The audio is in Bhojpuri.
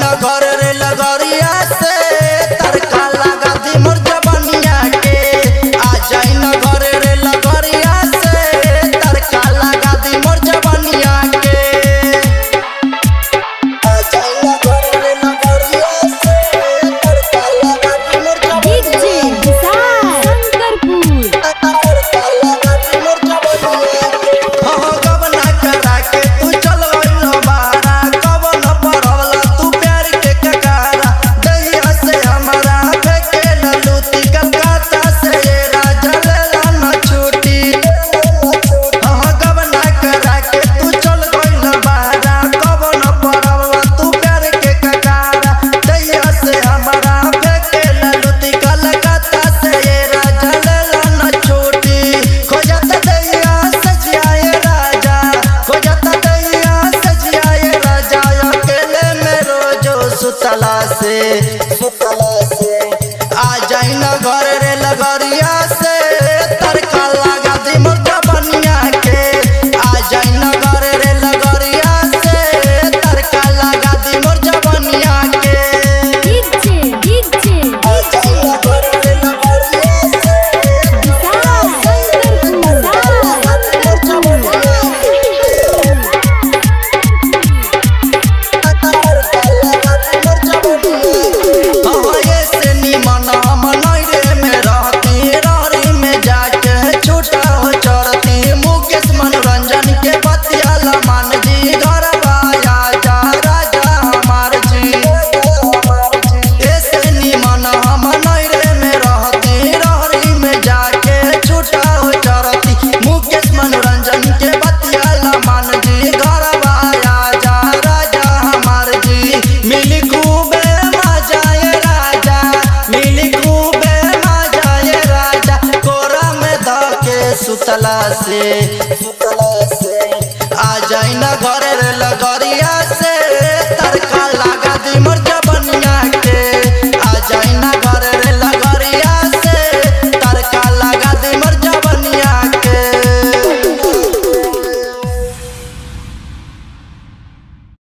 न घर रे लगरिया से तड़का लगा दी मोर जवनिया के। आ जाई न घर रे लगरिया से तड़का लगा दी मोर जवनिया के। आ जाई न घर रे लगरिया से तड़का लगा दी मोर डीजे विशाल शंकरपुर। तड़का लगा दी मोर जवनिया के। हो गबना करा के तू चल गइल बारा, कवन पड़वला तू प्यार के ककारा। दहिया से हमारा फेंके न लूटी, कलकत्ता से ये राजा लेला न छूटी। हो गबना करा के तू चल गइल बारा, कवन पड़वला तू प्यार के ककारा। दहिया से हमारा फेंके न लूटी, कलकत्ता से ये राजा लेला न छूटी। खोजत दहिया सजियाए राजा, खोजत दहिया सजियाए राजा। अकेले में रोजो सुतला से आ जाई न घर रे लगरिया से तड़का लगा दी मोर जवनिया के। आ जाई न घर रे लगरिया से तड़का लगा दी मोर जवनिया के। डीजे आ जाई न घर रे लगरिया से विशाल शंकरपुर। ये से निमन हम नैरे में रहती, रहरी में जाके छूटा हो चढ़ती। मुकेश मनोरंजन के बतियाला मान जी, घरवा आजा राजा हमार जी। ये से निमन हम नैरे में रहती, रहरी में जाके छूटा हो चढ़ती। मुकेश मनोरंजन के बतियाला मान जी, घरवा आजा राजा हमार जी। मिली खूबे मजा ये राजा, मिली खूबे मजा ये राजा। कोरा में धके सुतला से आ जाई न घर रे लगरिया